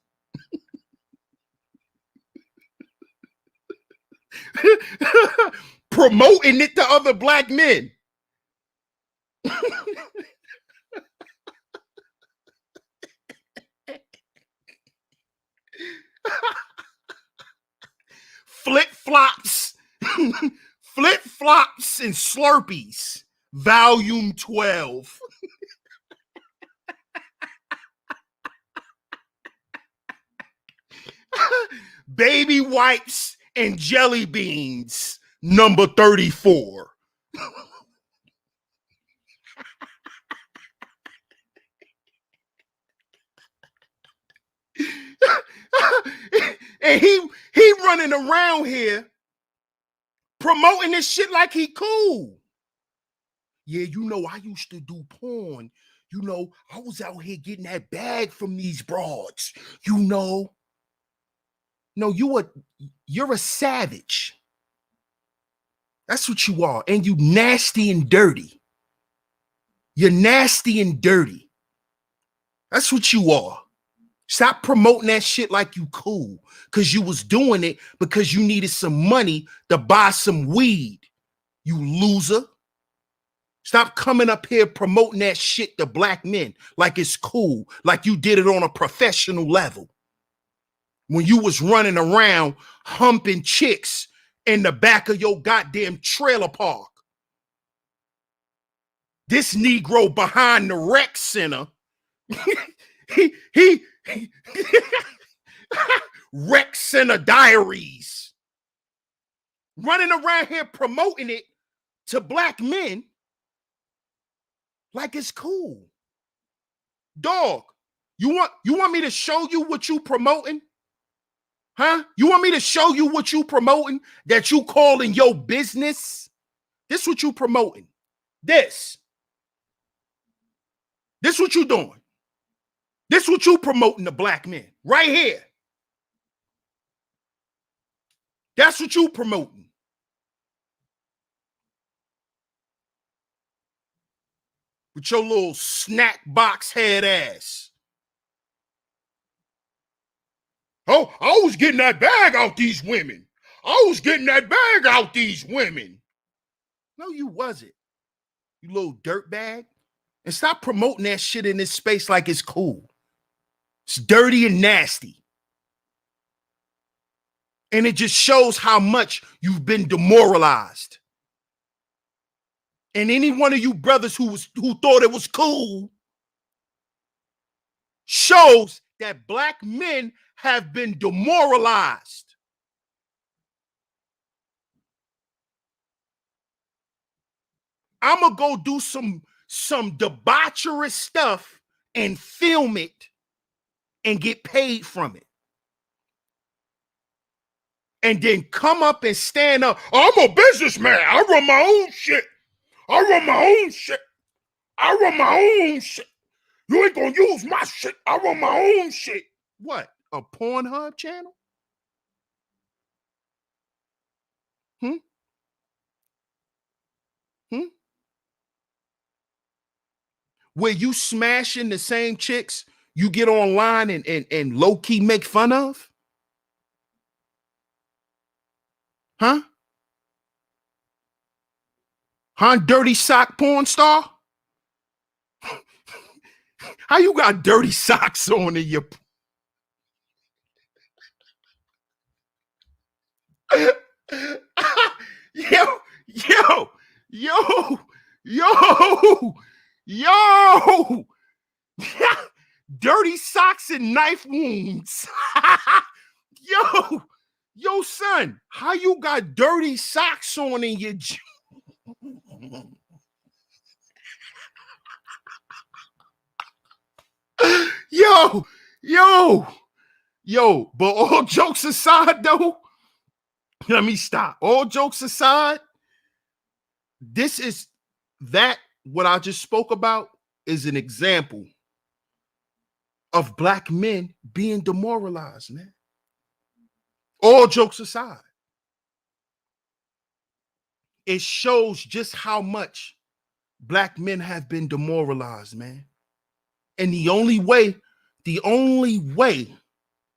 Promoting it to other black men. Flip-flops. Flip-flops and Slurpees. Volume 12. Baby wipes and jelly beans, number 34. And he running around here promoting this shit like he cool. Yeah, you know, I used to do porn. You know, I was out here getting that bag from these broads. You know. No, you're a savage. That's what you are. And you nasty and dirty. You're nasty and dirty. That's what you are. Stop promoting that shit like you cool. Because you was doing it because you needed some money to buy some weed. You loser. Stop coming up here promoting that shit to black men like it's cool. Like you did it on a professional level. When you was running around humping chicks in the back of your goddamn trailer park. This Negro behind the rec center, he Rec Center Diaries. running around here promoting it to black men like it's cool. Dog, you want me to show you what you promoting? Huh? You want me to show you what you promoting that you calling your business? This what you promoting. This what you doing. This what you promoting to black men right here. That's what you promoting. With your little snack box head ass. Oh, I was getting that bag out these women. I was getting that bag out these women. No, you wasn't. You little dirtbag. And stop promoting that shit in this space like it's cool. It's dirty and nasty. And it just shows how much you've been demoralized. And any one of you brothers who thought it was cool shows that black men have been demoralized. I'm gonna go do some debauchery stuff and film it and get paid from it. And then come up and stand up. I'm a businessman. I run my own shit. I run my own shit. I run my own shit. You ain't gonna use my shit. I run my own shit. What? A Pornhub channel? Hmm? Hmm? Where you smashing the same chicks you get online and low-key make fun of? Huh? Huh? Dirty sock porn star? How you got dirty socks on in your... yo, yo, yo, yo, yo. Dirty socks and knife wounds. Yo, son, how you got dirty socks on in your... Yo, but all jokes aside, though, let me stop. All jokes aside, this is that what I just spoke about is an example of black men being demoralized, man. All jokes aside, it shows just how much black men have been demoralized, man. And the only way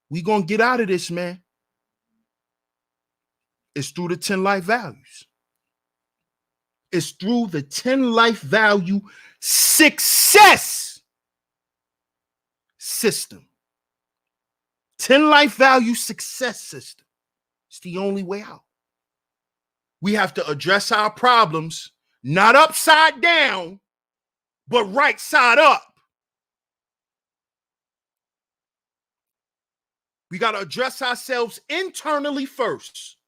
we gonna get out of this, man, is through the 10 life values. It's through the 10 life value success system. 10 life value success system. It's the only way out. We have to address our problems, not upside down, but right side up. We got to address ourselves internally first,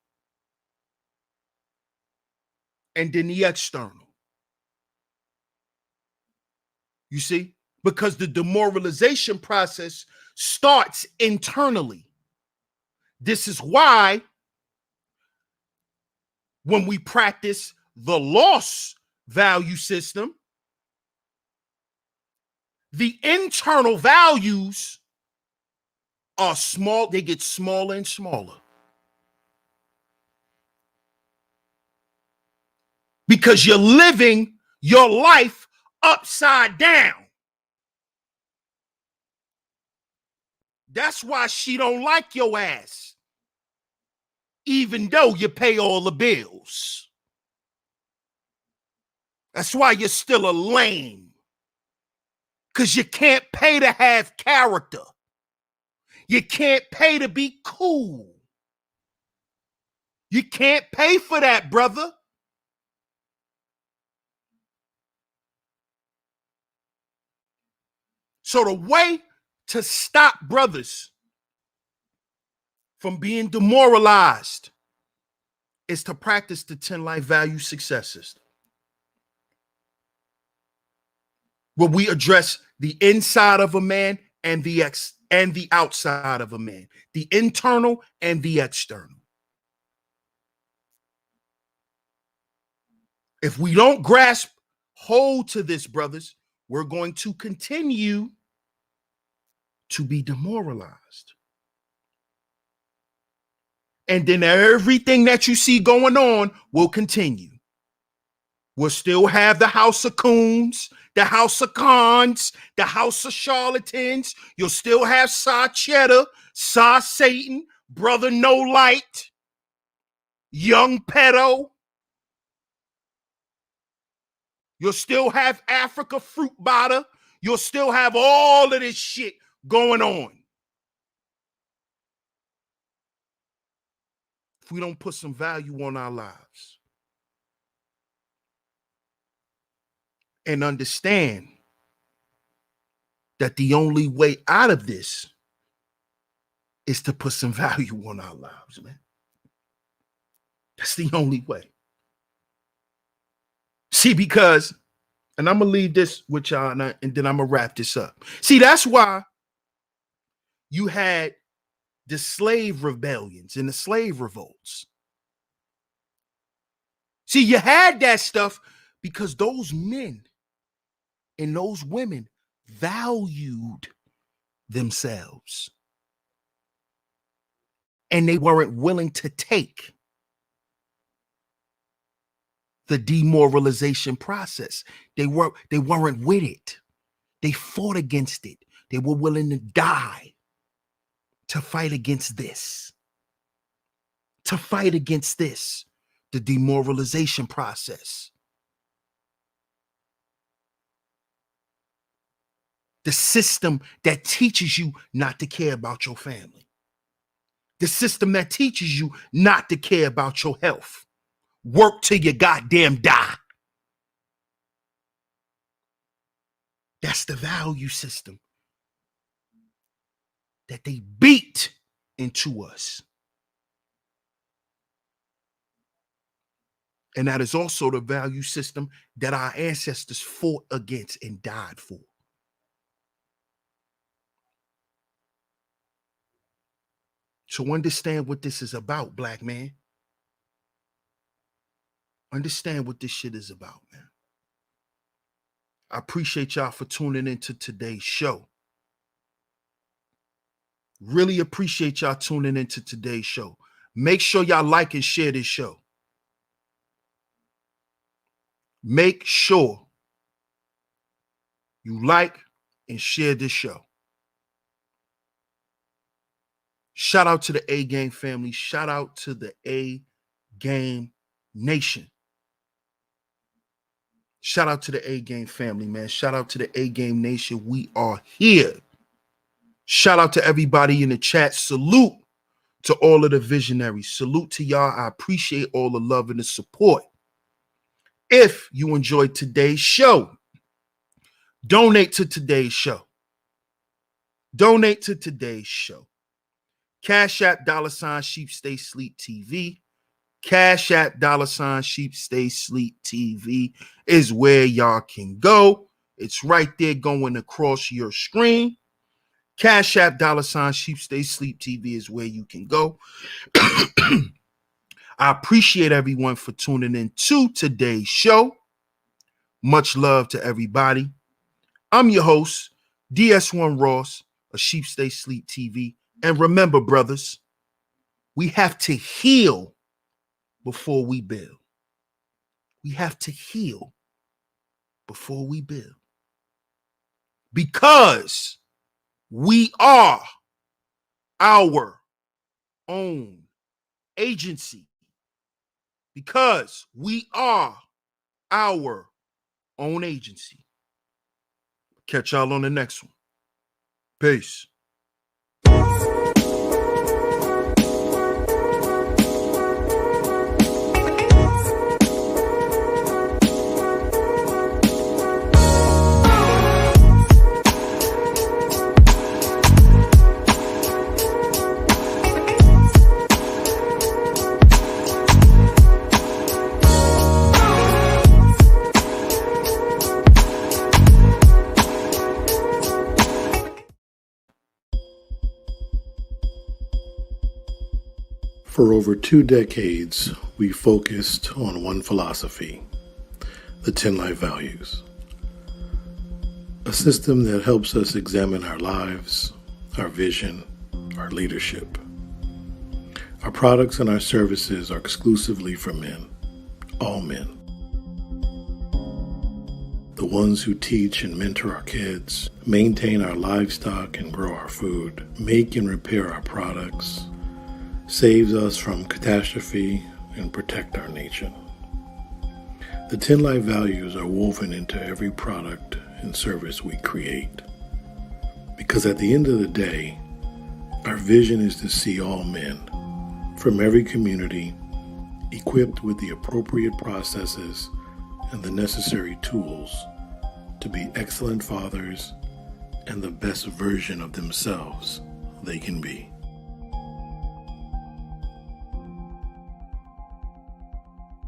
and then the external. You see? Because the demoralization process starts internally. This is why when we practice the loss value system, the internal values are small, they get smaller and smaller. Because you're living your life upside down. That's why she don't like your ass, even though you pay all the bills. That's why you're still a lame. Because you can't pay to have character. You can't pay to be cool. You can't pay for that, brother. So the way to stop brothers from being demoralized is to practice the 10 life value success system, where we address the inside of a man and the outside of a man, the internal and the external. If we don't grasp hold to this, brothers, we're going to continue to be demoralized. And then everything that you see going on will continue. We'll still have the house of coons, the house of cons, the house of charlatans. You'll still have Sa Cheddar, Sa Satan, Brother No Light, Young Pedo. You'll still have Africa Fruit Bada. You'll still have all of this shit going on. If we don't put some value on our lives and understand that the only way out of this is to put some value on our lives, man. That's the only way. See, because, and I'm going to leave this with y'all, and then I'm going to wrap this up. See, that's why you had the slave rebellions and the slave revolts. See, you had that stuff because those men and those women valued themselves. And they weren't willing to take the demoralization process. They weren't with it. They fought against it. They were willing to die to fight against this. To fight against this, the demoralization process. The system that teaches you not to care about your family. The system that teaches you not to care about your health. Work till you goddamn die. That's the value system that they beat into us. And that is also the value system that our ancestors fought against and died for. So understand what this is about, black man. Understand what this shit is about, man. I appreciate y'all for tuning into today's show. Really appreciate y'all tuning into today's show. Make sure y'all like and share this show. Make sure you like and share this show. Shout out to the A Game family. Shout out to the A Game Nation. Shout out to the A Game family, man. Shout out to the A Game Nation. We are here. Shout out to everybody in the chat. Salute to all of the visionaries. Salute to y'all. I appreciate all the love and the support. If you enjoyed today's show, donate to today's show. Donate to today's show. CashApp $SHEEPSTAYSLEEPTV. CashApp $SHEEPSTAYSLEEPTV is where y'all can go. It's right there going across your screen. CashApp $SHEEPSTAYSLEEPTV is where you can go. I appreciate everyone for tuning in to today's show. Much love to everybody. I'm your host, DS1 Ross of Sheep Stay Sleep TV. And remember, brothers, we have to heal before we build. We have to heal before we build. Because we are our own agency. Because we are our own agency. Catch y'all on the next one. Peace. For over 2 decades, we focused on one philosophy, the 10 life values. A system that helps us examine our lives, our vision, our leadership. Our products and our services are exclusively for men, all men. The ones who teach and mentor our kids, maintain our livestock and grow our food, make and repair our products, saves us from catastrophe, and protect our nation. The 10 life values are woven into every product and service we create. Because at the end of the day, our vision is to see all men from every community equipped with the appropriate processes and the necessary tools to be excellent fathers and the best version of themselves they can be.